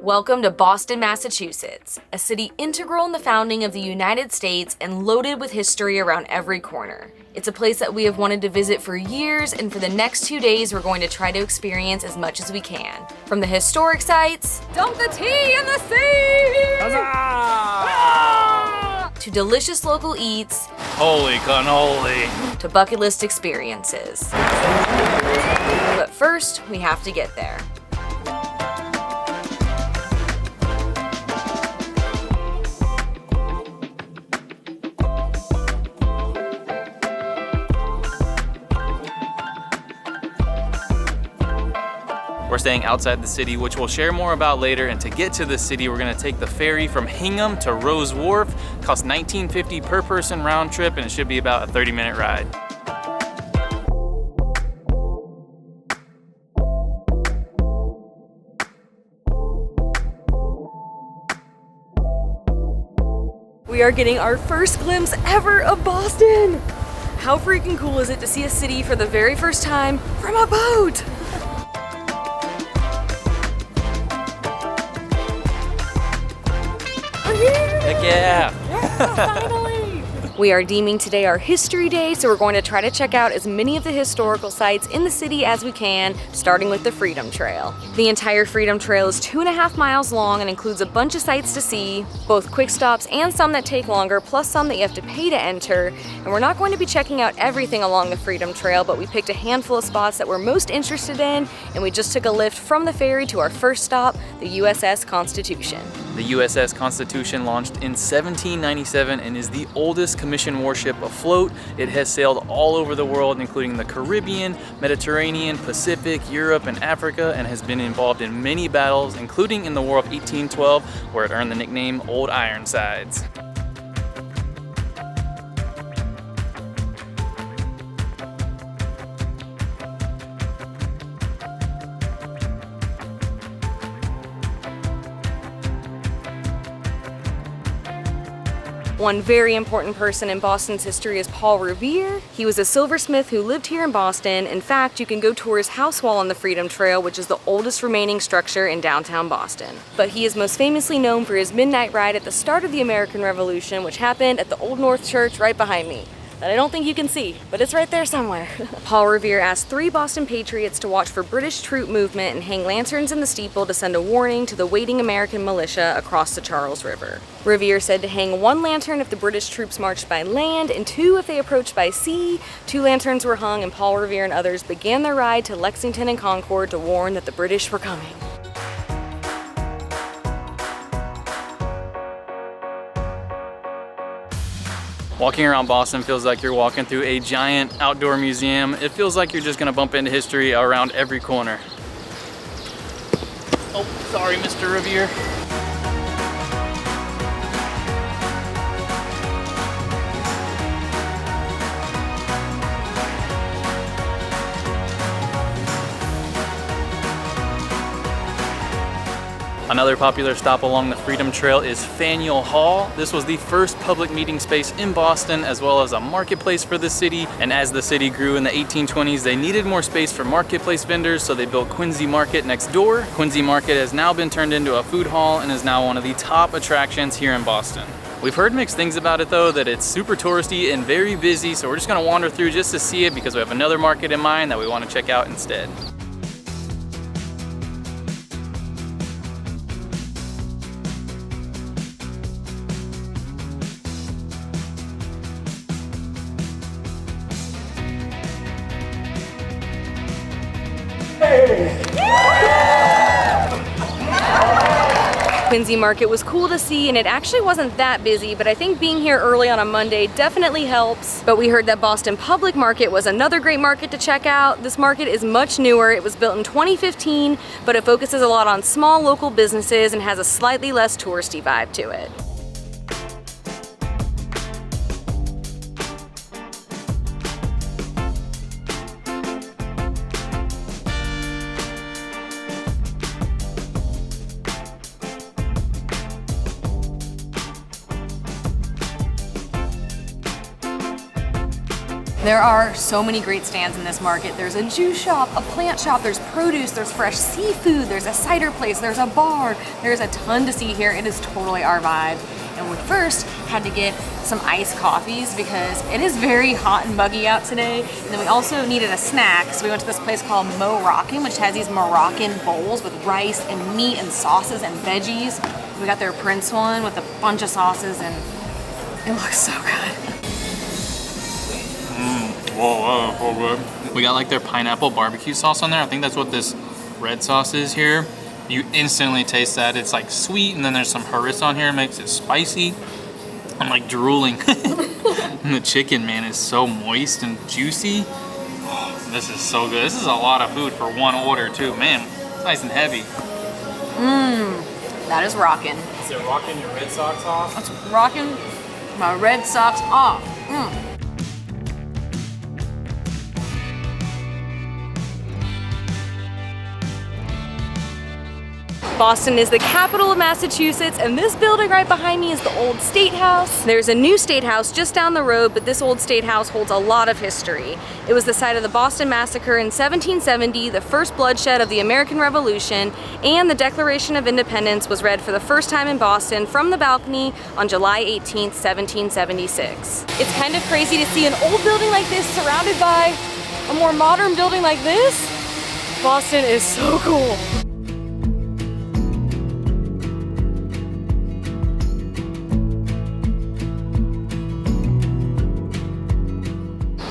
Welcome to Boston, Massachusetts, a city integral in the founding of the United States and loaded with history around every corner. It's a place that we have wanted to visit for years, and for the next 2 days we're going to try to experience as much as we can. From the historic sites, dump the tea in the sea! Ah! To delicious local eats, holy cannoli, to bucket list experiences. But first, we have to get there. We're staying outside the city, which we'll share more about later, and to get to the city, we're gonna take the ferry from Hingham to Rose Wharf. It costs $19.50 per person round trip, and it should be about a 30-minute ride. We are getting our first glimpse ever of Boston! How freaking cool is it to see a city for the very first time from a boat? Heck yeah! Finally! We are deeming today our history day, so we're going to try to check out as many of the historical sites in the city as we can, starting with the Freedom Trail. The entire Freedom Trail is 2.5 miles long and includes a bunch of sites to see, both quick stops and some that take longer, plus some that you have to pay to enter. And we're not going to be checking out everything along the Freedom Trail, but we picked a handful of spots that we're most interested in, and we just took a lift from the ferry to our first stop, the USS Constitution. The USS Constitution launched in 1797 and is the oldest commissioned warship afloat. It has sailed all over the world, including the Caribbean, Mediterranean, Pacific, Europe, and Africa, and has been involved in many battles, including in the War of 1812, where it earned the nickname Old Ironsides. One very important person in Boston's history is Paul Revere. He was a silversmith who lived here in Boston. In fact, you can go tour his house while on the Freedom Trail, which is the oldest remaining structure in downtown Boston. But he is most famously known for his midnight ride at the start of the American Revolution, which happened at the Old North Church right behind me. That I don't think you can see, but it's right there somewhere. Paul Revere asked 3 Boston patriots to watch for British troop movement and hang lanterns in the steeple to send a warning to the waiting American militia across the Charles River. Revere said to hang 1 lantern if the British troops marched by land and 2 if they approached by sea. 2 lanterns were hung, and Paul Revere and others began their ride to Lexington and Concord to warn that the British were coming. Walking around Boston feels like you're walking through a giant outdoor museum. It feels like you're just gonna bump into history around every corner. Oh, sorry, Mr. Revere. Another popular stop along the Freedom Trail is Faneuil Hall. This was the first public meeting space in Boston, as well as a marketplace for the city. And as the city grew in the 1820s, they needed more space for marketplace vendors, so they built Quincy Market next door. Quincy Market has now been turned into a food hall and is now one of the top attractions here in Boston. We've heard mixed things about it though, that it's super touristy and very busy, so we're just gonna wander through just to see it because we have another market in mind that we want to check out instead. Quincy Market was cool to see, and it actually wasn't that busy, but I think being here early on a Monday definitely helps. But we heard that Boston Public Market was another great market to check out. This market is much newer. It was built in 2015, but it focuses a lot on small local businesses and has a slightly less touristy vibe to it. There are so many great stands in this market. There's a juice shop, a plant shop, there's produce, there's fresh seafood, there's a cider place, there's a bar. There's a ton to see here. It is totally our vibe. And we first had to get some iced coffees because it is very hot and muggy out today. And then we also needed a snack, so we went to this place called Moroccan, which has these Moroccan bowls with rice and meat and sauces and veggies. We got their Prince one with a bunch of sauces, and it looks so good. Whoa, so good. We got like their pineapple barbecue sauce on there. I think that's what this red sauce is here. You instantly taste that. It's like sweet, and then there's some harissa on here. It makes it spicy. I'm like drooling. And the chicken, man, is so moist and juicy. Oh, this is so good. This is a lot of food for one order too. Man, it's nice and heavy. That is rockin'. Is it rocking your Red Sox off? That's rocking my Red Sox off. Boston is the capital of Massachusetts, and this building right behind me is the old State House. There's a new State House just down the road, but this old State House holds a lot of history. It was the site of the Boston Massacre in 1770, the first bloodshed of the American Revolution, and the Declaration of Independence was read for the first time in Boston from the balcony on July 18th, 1776. It's kind of crazy to see an old building like this surrounded by a more modern building like this. Boston is so cool.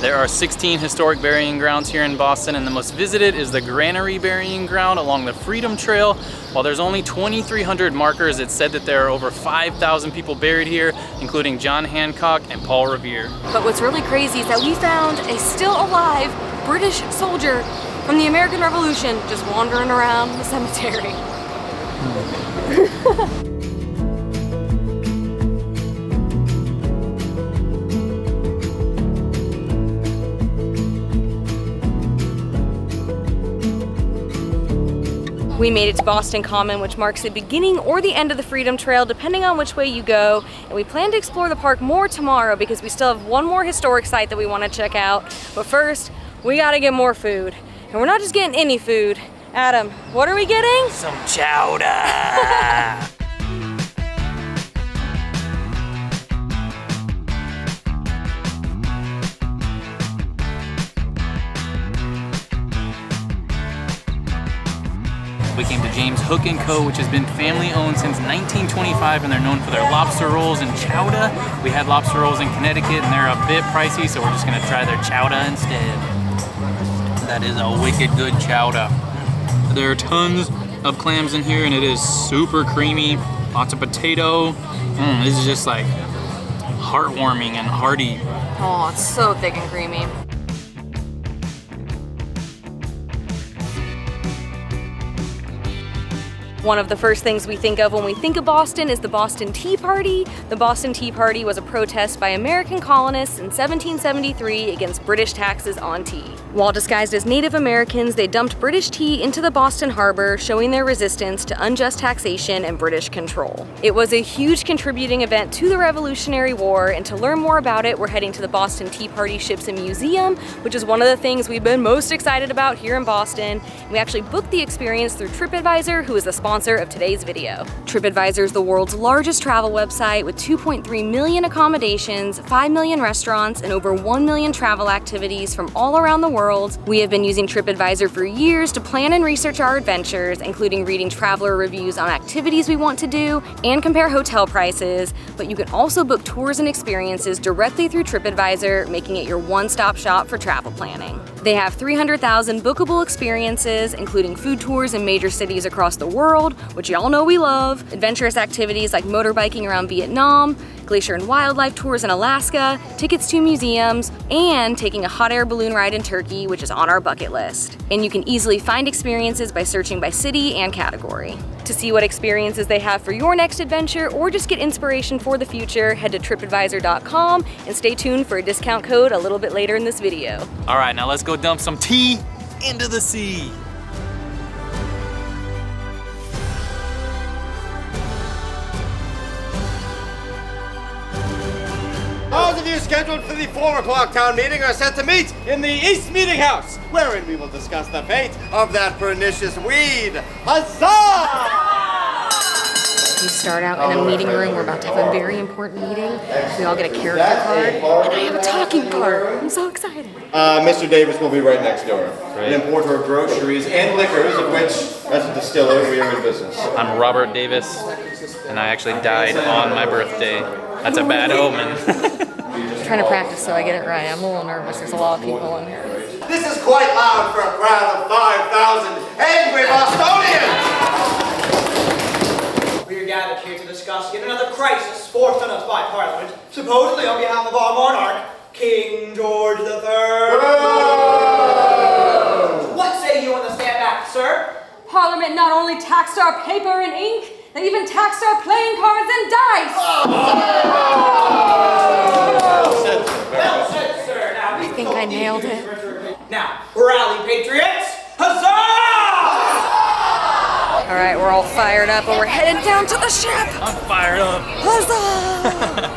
There are 16 historic burying grounds here in Boston, and the most visited is the Granary burying ground along the Freedom Trail. While there's only 2,300 markers, it's said that there are over 5,000 people buried here, including John Hancock and Paul Revere. But what's really crazy is that we found a still alive British soldier from the American Revolution just wandering around the cemetery. We made it to Boston Common, which marks the beginning or the end of the Freedom Trail, depending on which way you go. And we plan to explore the park more tomorrow because we still have one more historic site that we want to check out. But first, we gotta get more food. And we're not just getting any food. Adam, what are we getting? Some chowda! We came to James Hook & Co., which has been family owned since 1925, and they're known for their lobster rolls and chowda. We had lobster rolls in Connecticut, and they're a bit pricey, so we're just gonna try their chowda instead. That is a wicked good chowda. There are tons of clams in here, and it is super creamy, lots of potato. This is just like heartwarming and hearty. Oh, it's so thick and creamy. One of the first things we think of when we think of Boston is the Boston Tea Party. The Boston Tea Party was a protest by American colonists in 1773 against British taxes on tea. While disguised as Native Americans, they dumped British tea into the Boston Harbor, showing their resistance to unjust taxation and British control. It was a huge contributing event to the Revolutionary War, and to learn more about it, we're heading to the Boston Tea Party Ships and Museum, which is one of the things we've been most excited about here in Boston. We actually booked the experience through Tripadvisor, who is the sponsor of today's video. Tripadvisor is the world's largest travel website with 2.3 million accommodations, 5 million restaurants, and over 1 million travel activities from all around the world. We have been using Tripadvisor for years to plan and research our adventures, including reading traveler reviews on activities we want to do and compare hotel prices, but you can also book tours and experiences directly through Tripadvisor, making it your one-stop shop for travel planning. They have 300,000 bookable experiences, including food tours in major cities across the world, which y'all know we love, adventurous activities like motorbiking around Vietnam, glacier and wildlife tours in Alaska, tickets to museums, and taking a hot air balloon ride in Turkey, which is on our bucket list. And you can easily find experiences by searching by city and category. To see what experiences they have for your next adventure or just get inspiration for the future, head to tripadvisor.com and stay tuned for a discount code a little bit later in this video. All right, now let's go dump some tea into the sea. Those of you matters scheduled for the 4 o'clock town meeting are set to meet in the East Meeting House, wherein we will discuss the fate of that pernicious weed. Huzzah! We start out in a meeting room. We're about to have a very important meeting. We all get a character card, and I have a talking card. I'm so excited. Mr. Davis will be right next door. An importer of groceries and liquors, of which, as a distiller, we are in business. I'm Robert Davis, and I actually died on my birthday. That's a bad omen. I'm trying to practice so I get it right. I'm a little nervous. There's a lot of people in here. This is quite loud for a crowd of 5,000 angry Bostonians! We are gathered here to discuss yet another crisis forced on us by Parliament, supposedly on behalf of our monarch, King George III. What say you on the stand back, sir? Parliament not only taxed our paper and ink, they even taxed our playing cards and dice! Well said, sir. Now, I think I nailed it. Now, rally, patriots! Huzzah! All right, we're all fired up and we're headed down to the ship! I'm fired up. Huzzah!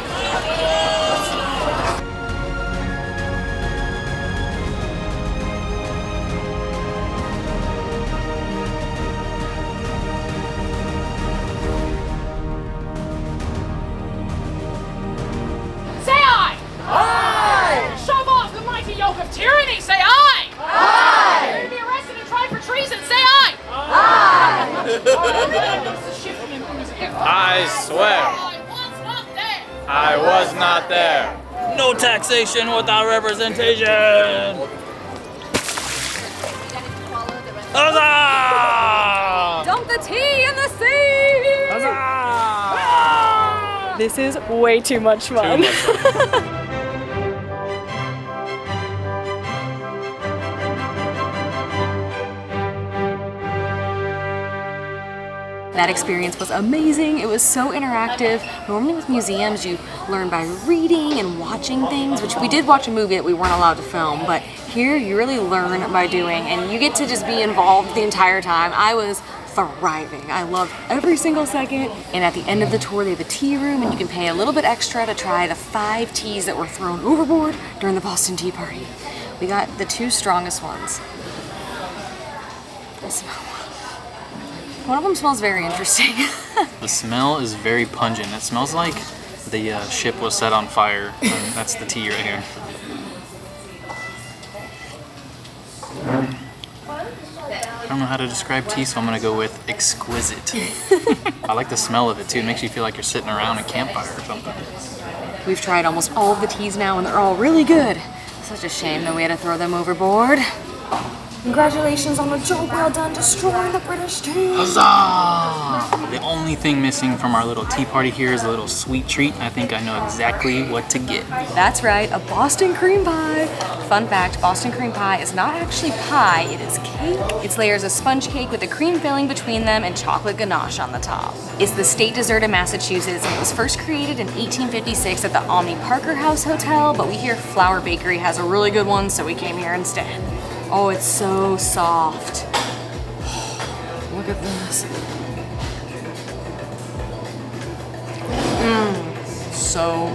Say aye! Aye! Shove off the mighty yoke of tyranny, say aye! Aye! Be arrested and tried for treason, say aye! Aye! I swear, I was not there! I was not there. No taxation without representation. Huzzah! Dump the tea in the sea! Huzzah! This is way too much fun. Too much fun. That experience was amazing. It was so interactive. Normally with museums, you learn by reading and watching things, which we did watch a movie that we weren't allowed to film, but here you really learn by doing, and you get to just be involved the entire time. I was thriving. I loved every single second, and at the end of the tour, they have a tea room, and you can pay a little bit extra to try the 5 teas that were thrown overboard during the Boston Tea Party. We got the 2 strongest ones. I smell one. One of them smells very interesting. The smell is very pungent. It smells like the ship was set on fire. And that's the tea right here. I don't know how to describe tea, so I'm gonna go with exquisite. I like the smell of it too. It makes you feel like you're sitting around a campfire or something. We've tried almost all of the teas now, and they're all really good. Such a shame that we had to throw them overboard. Congratulations on the job well done destroying the British tea. Huzzah! The only thing missing from our little tea party here is a little sweet treat. I think I know exactly what to get. That's right, a Boston cream pie. Fun fact, Boston cream pie is not actually pie, it is cake. It's layers of sponge cake with a cream filling between them and chocolate ganache on the top. It's the state dessert in Massachusetts, and it was first created in 1856 at the Omni Parker House Hotel, but we hear Flour Bakery has a really good one, so we came here instead. Oh, it's so soft. Look at this. So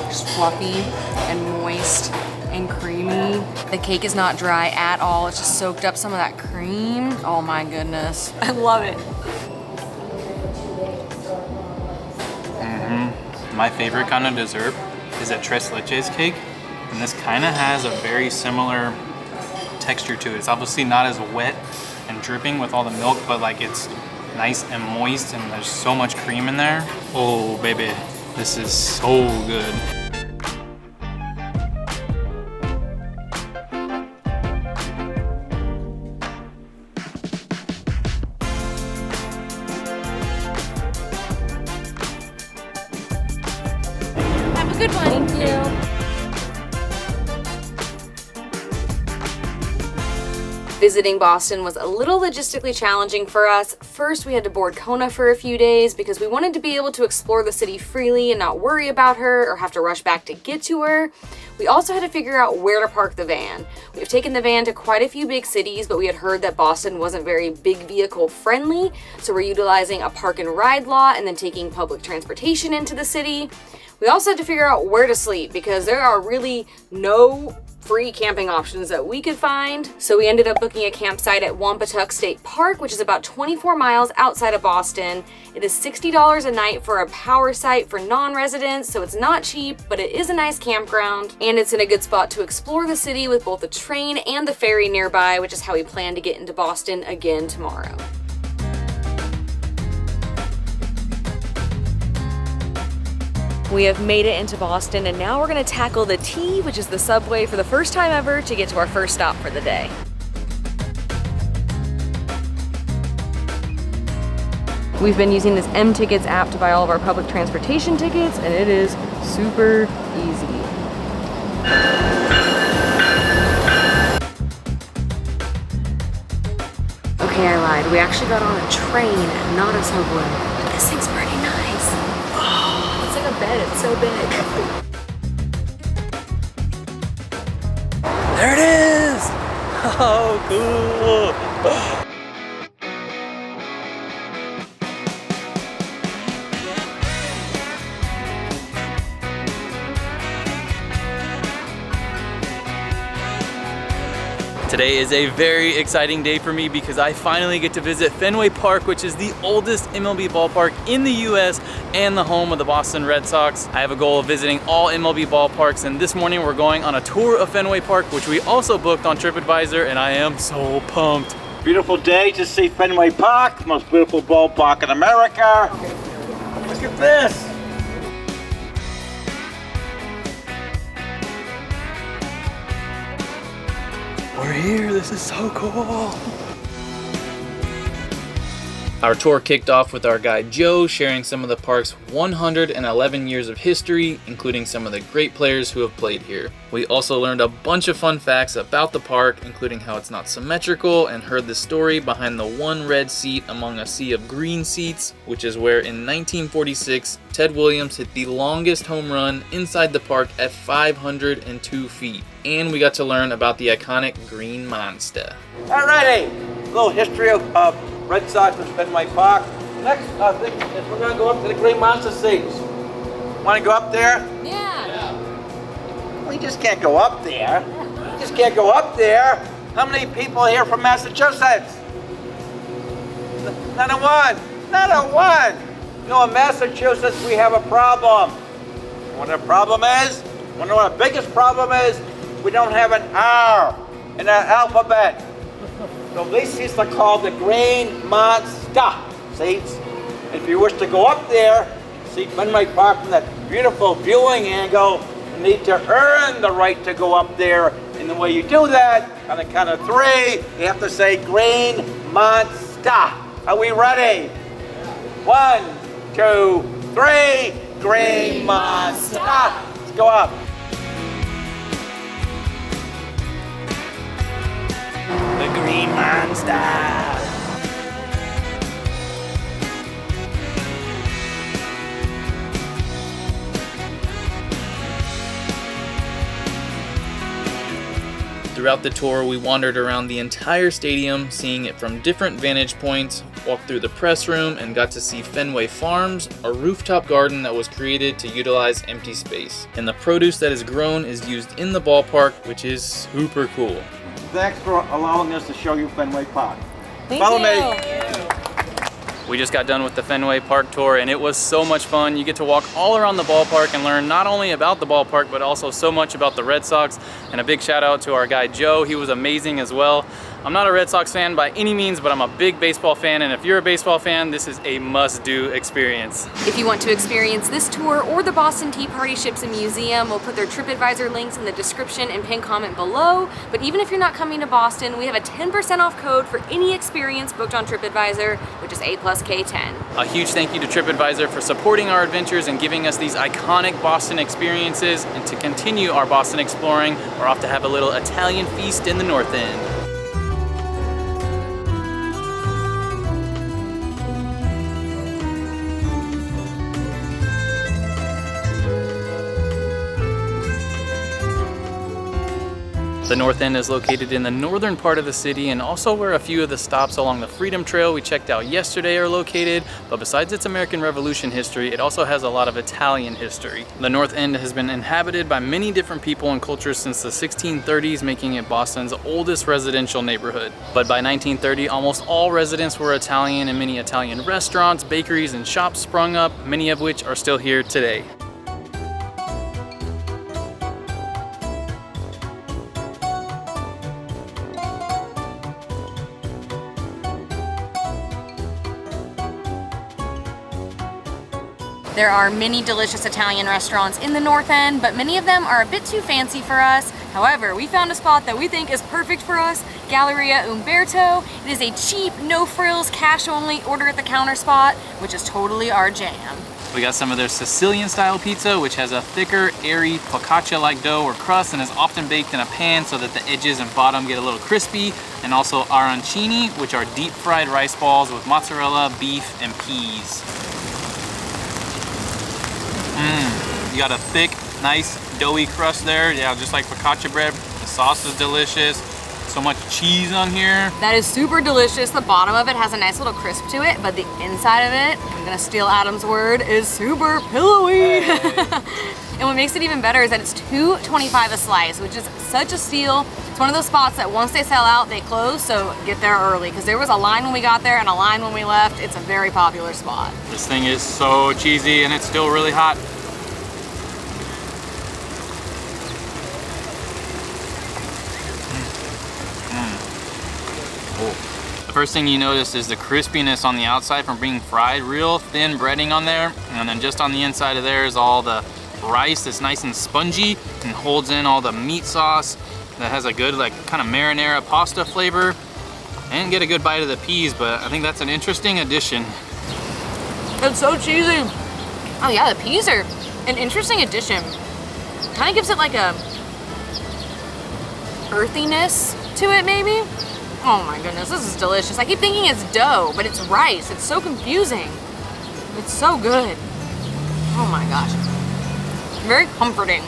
just fluffy and moist and creamy. The cake is not dry at all. It's just soaked up some of that cream. Oh my goodness. I love it. My favorite kind of dessert is a tres leches cake. And this kind of has a very similar texture to it. It's obviously not as wet and dripping with all the milk, but like it's nice and moist and there's so much cream in there. Oh baby, this is so good. Have a good one. Thank you. Visiting Boston was a little logistically challenging for us. First, we had to board Kona for a few days because we wanted to be able to explore the city freely and not worry about her or have to rush back to get to her. We also had to figure out where to park the van. We've taken the van to quite a few big cities, but we had heard that Boston wasn't very big vehicle friendly, so we're utilizing a park and ride lot and then taking public transportation into the city. We also had to figure out where to sleep because there are really no free camping options that we could find. So we ended up booking a campsite at Wampatuck State Park, which is about 24 miles outside of Boston. It is $60 a night for a power site for non-residents, so it's not cheap, but it is a nice campground, and it's in a good spot to explore the city with both the train and the ferry nearby, which is how we plan to get into Boston again tomorrow. We have made it into Boston, and now we're gonna tackle the T, which is the subway, for the first time ever to get to our first stop for the day. We've been using this M-Tickets app to buy all of our public transportation tickets, and it is super easy. Okay, I lied. We actually got on a train, not a subway. But this thing's pretty nice. It's like a bed, it's so big. There it is! Oh, cool! Today is a very exciting day for me because I finally get to visit Fenway Park, which is the oldest MLB ballpark in the US and the home of the Boston Red Sox. I have a goal of visiting all MLB ballparks, and this morning we're going on a tour of Fenway Park, which we also booked on Tripadvisor, and I am so pumped. Beautiful day to see Fenway Park, most beautiful ballpark in America. Look at this. We're here, this is so cool. Our tour kicked off with our guide Joe sharing some of the park's 111 years of history, including some of the great players who have played here. We also learned a bunch of fun facts about the park, including how it's not symmetrical, and heard the story behind the one red seat among a sea of green seats, which is where in 1946, Ted Williams hit the longest home run inside the park at 502 feet. And we got to learn about the iconic Green Monster. Alrighty, a little history of Red Sox and Fenway Park. Next thing is we're gonna go up to the Green Monster seats. Wanna go up there? Yeah. We just can't go up there. We just can't go up there. How many people here from Massachusetts? Not a one. Not a one. You know, in Massachusetts we have a problem. You know what the problem is? You know what the biggest problem is? We don't have an R in our alphabet. So these seats are called the Green Monster seats. If you wish to go up there, see Fenway Park from that beautiful viewing angle, you need to earn the right to go up there. And the way you do that, on the count of three, you have to say Green Monster. Are we ready? 1, 2, 3, Green Monster. Let's go up. The Green Monster. Throughout the tour, we wandered around the entire stadium, seeing it from different vantage points, walked through the press room, and got to see Fenway Farms, a rooftop garden that was created to utilize empty space. And the produce that is grown is used in the ballpark, which is super cool. Thanks for allowing us to show you Fenway Park. Thank Follow you. me. We just got done with the Fenway Park tour, and it was so much fun. You get to walk all around the ballpark and learn not only about the ballpark, but also so much about the Red Sox. And a big shout out to our guy Joe, he was amazing as well. I'm not a Red Sox fan by any means, but I'm a big baseball fan, and if you're a baseball fan, this is a must-do experience. If you want to experience this tour or the Boston Tea Party Ships and Museum, we'll put their TripAdvisor links in the description and pinned comment below. But even if you're not coming to Boston, we have a 10% off code for any experience booked on TripAdvisor, which is A+K10. A huge thank you to TripAdvisor for supporting our adventures and giving us these iconic Boston experiences. And to continue our Boston exploring, we're off to have a little Italian feast in the North End. The North End is located in the northern part of the city and also where a few of the stops along the Freedom Trail we checked out yesterday are located. But besides its American Revolution history, it also has a lot of Italian history. The North End has been inhabited by many different people and cultures since the 1630s, making it Boston's oldest residential neighborhood. But by 1930, almost all residents were Italian, and many Italian restaurants, bakeries, and shops sprung up, many of which are still here today. There are many delicious Italian restaurants in the North End, but many of them are a bit too fancy for us. However, we found a spot that we think is perfect for us, Galleria Umberto. It is a cheap, no frills, cash only, order at the counter spot, which is totally our jam. We got some of their Sicilian style pizza, which has a thicker, airy, focaccia-like dough or crust and is often baked in a pan so that the edges and bottom get a little crispy. And also arancini, which are deep fried rice balls with mozzarella, beef, and peas. You got a thick, nice, doughy crust there. Yeah, just like focaccia bread. The sauce is delicious. So much cheese on here. That is super delicious. The bottom of it has a nice little crisp to it, but the inside of it, I'm gonna steal Adam's word, is super pillowy. And what makes it even better is that it's $2.25 a slice, which is such a steal. It's one of those spots that once they sell out, they close, so get there early, because there was a line when we got there and a line when we left. It's a very popular spot. This thing is so cheesy and it's still really hot. The first thing you notice is the crispiness on the outside from being fried, real thin breading on there, and then just on the inside of there is all the rice that's nice and spongy and holds in all the meat sauce that has a good like kind of marinara pasta flavor. I didn't get a good bite of the peas, but I think that's an interesting addition. It's so cheesy. Oh yeah, the peas are an interesting addition. Kind of gives it like a earthiness to it maybe. Oh my goodness, this is delicious. I keep thinking it's dough, but it's rice. It's so confusing. It's so good. Oh my gosh. Very comforting.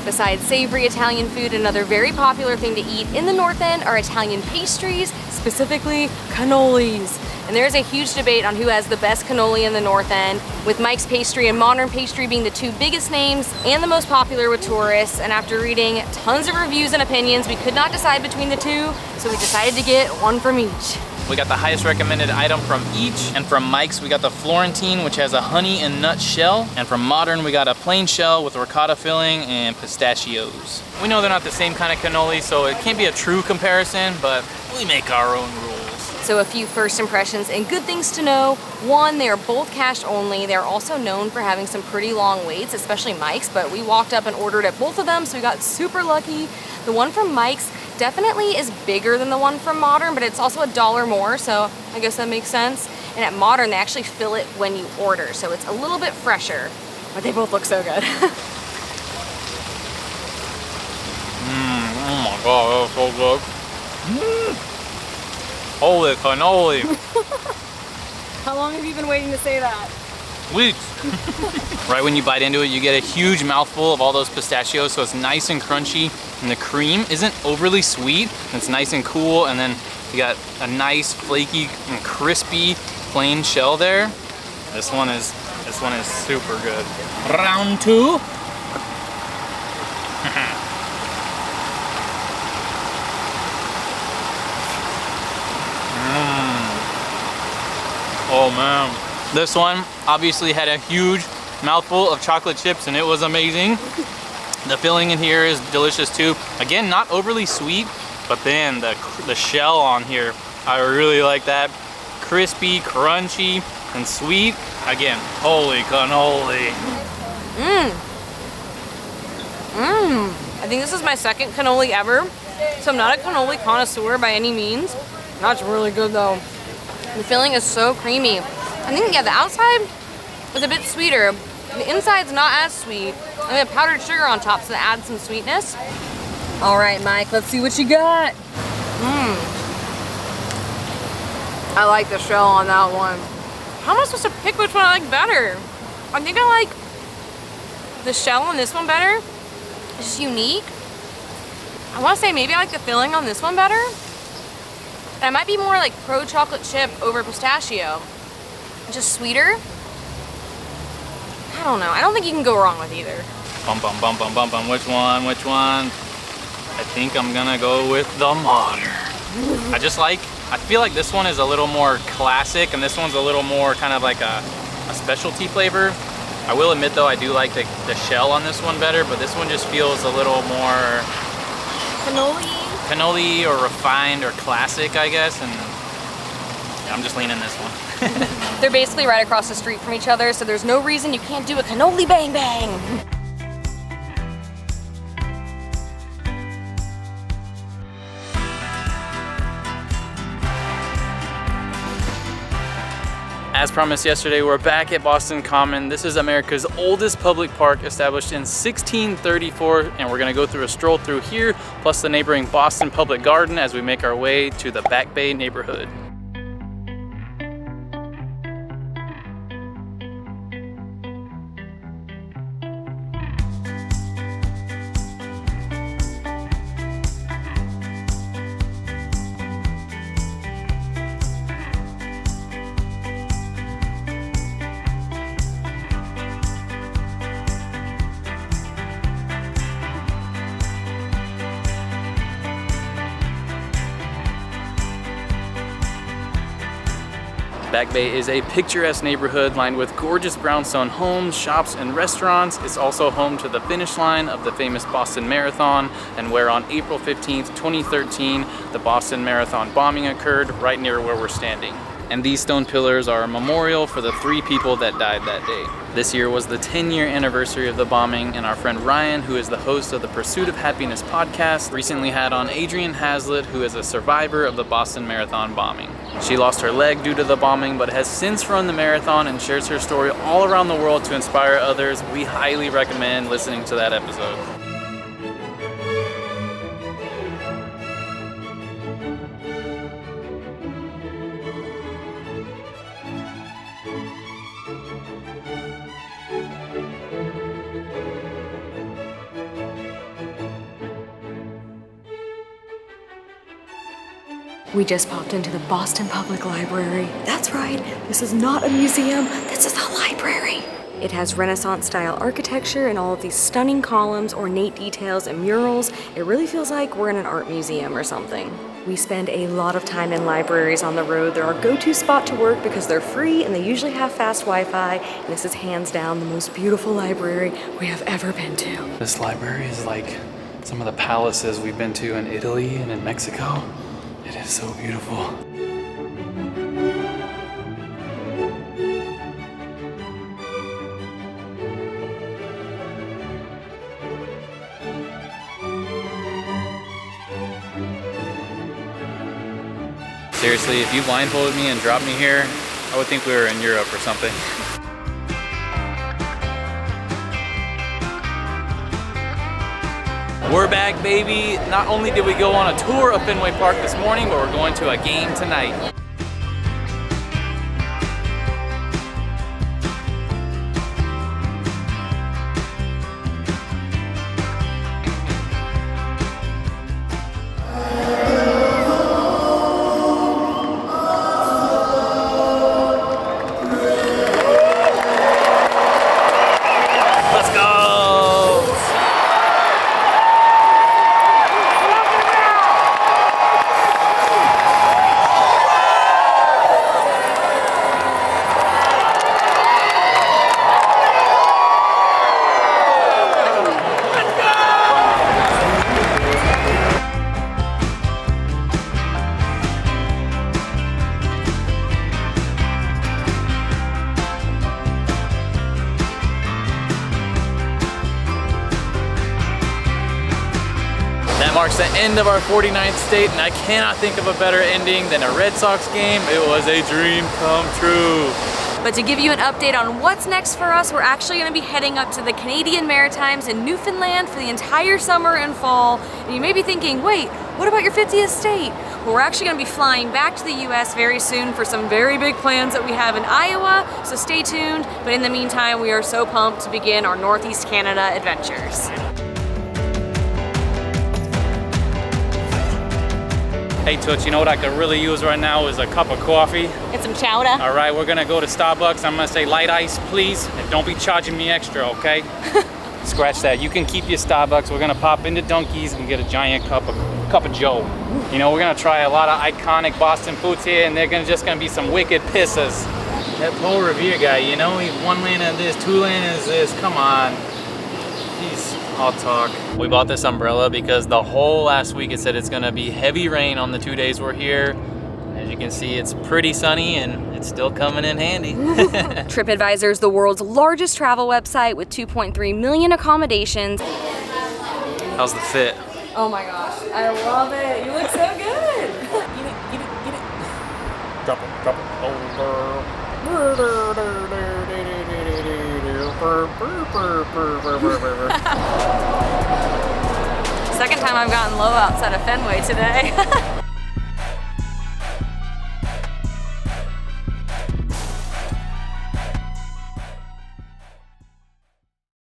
Besides savory Italian food, another very popular thing to eat in the North End are Italian pastries, specifically cannolis. And there's a huge debate on who has the best cannoli in the North End, with Mike's Pastry and Modern Pastry being the two biggest names and the most popular with tourists. And after reading tons of reviews and opinions, we could not decide between the two, so we decided to get one from each. We got the highest recommended item from each, and from Mike's we got the Florentine, which has a honey and nut shell, and from Modern we got a plain shell with ricotta filling and pistachios. We know they're not the same kind of cannoli, so it can't be a true comparison, but we make our own rules. So a few first impressions and good things to know. One, they are both cash only. They're also known for having some pretty long waits, especially Mike's, but we walked up and ordered at both of them, so we got super lucky. The one from Mike's definitely is bigger than the one from Modern, but it's also $1 more, so I guess that makes sense. And at Modern, they actually fill it when you order, so it's a little bit fresher, but they both look so good. Oh my god, that was so good. Holy cannoli. How long have you been waiting to say that? Weeks. Right when you bite into it, you get a huge mouthful of all those pistachios, so it's nice and crunchy, and the cream isn't overly sweet. It's nice and cool, and then you got a nice flaky and crispy plain shell there. This one is super good. Round two. Oh man. This one obviously had a huge mouthful of chocolate chips and it was amazing. The filling in here is delicious too. Again, not overly sweet, but then the shell on here, I really like that. Crispy, crunchy, and sweet. Again, holy cannoli. I think this is my second cannoli ever. So I'm not a cannoli connoisseur by any means. That's really good though. The filling is so creamy. I think, yeah, the outside is a bit sweeter. The inside's not as sweet. And we have powdered sugar on top, so that adds some sweetness. All right, Mike, let's see what you got. I like the shell on that one. How am I supposed to pick which one I like better? I think I like the shell on this one better. It's just unique. I want to say maybe I like the filling on this one better. And I might be more like pro chocolate chip over pistachio. It's just sweeter. I don't know. I don't think you can go wrong with either. Bum, bum, bum, bum, bum, bum. Which one? Which one? I think I'm gonna go with the modern. I feel like this one is a little more classic and this one's a little more kind of like a specialty flavor. I will admit though, I do like the shell on this one better, but this one just feels a little more cannoli or refined or classic, I guess, and yeah, I'm just leaning this one. They're basically right across the street from each other, so there's no reason you can't do a cannoli bang bang. As promised yesterday, we're back at Boston Common. This is America's oldest public park, established in 1634, and we're gonna go through a stroll through here, plus the neighboring Boston Public Garden as we make our way to the Back Bay neighborhood. Back Bay is a picturesque neighborhood lined with gorgeous brownstone homes, shops, and restaurants. It's also home to the finish line of the famous Boston Marathon, and where on April 15th, 2013, the Boston Marathon bombing occurred right near where we're standing. And these stone pillars are a memorial for the 3 people that died that day. This year was the 10-year anniversary of the bombing, and our friend Ryan, who is the host of the Pursuit of Happiness podcast, recently had on Adrienne Hazlitt, who is a survivor of the Boston Marathon bombing. She lost her leg due to the bombing, but has since run the marathon and shares her story all around the world to inspire others. We highly recommend listening to that episode. We just popped into the Boston Public Library. That's right, this is not a museum, this is a library. It has Renaissance-style architecture and all of these stunning columns, ornate details, and murals. It really feels like we're in an art museum or something. We spend a lot of time in libraries on the road. They're our go-to spot to work because they're free and they usually have fast Wi-Fi. And this is hands down the most beautiful library we have ever been to. This library is like some of the palaces we've been to in Italy and in Mexico. It is so beautiful. Seriously, if you blindfolded me and dropped me here, I would think we were in Europe or something. We're back, baby. Not only did we go on a tour of Fenway Park this morning, but we're going to a game tonight. That marks the end of our 49th state, and I cannot think of a better ending than a Red Sox game. It was a dream come true. But to give you an update on what's next for us, we're actually going to be heading up to the Canadian Maritimes in Newfoundland for the entire summer and fall. And you may be thinking, wait, What about your 50th state? Well, we're actually going to be flying back to the US very soon for some very big plans that we have in Iowa, so stay tuned. But in the meantime, we are so pumped to begin our Northeast Canada adventures. Hey Toots, you know what I could really use right now is a cup of coffee. Get some chowda. All right, we're gonna go to Starbucks. I'm gonna say light ice, please, and don't be charging me extra, okay? Scratch that. You can keep your Starbucks. We're gonna pop into Dunkies and get a giant cup of Joe. You know, we're gonna try a lot of iconic Boston foods here, and they're just gonna be some wicked pisses. That Paul Revere guy, you know, he's one lane of this, two lane is this. Come on. Jeez, I'll talk. We bought this umbrella because the whole last week it said it's gonna be heavy rain on the 2 days we're here. As you can see, it's pretty sunny and it's still coming in handy. Tripadvisor is the world's largest travel website with 2.3 million accommodations. How's the fit? Oh my gosh, I love it. You look so good. Get it. Drop it over. Second time I've gotten low outside of Fenway today.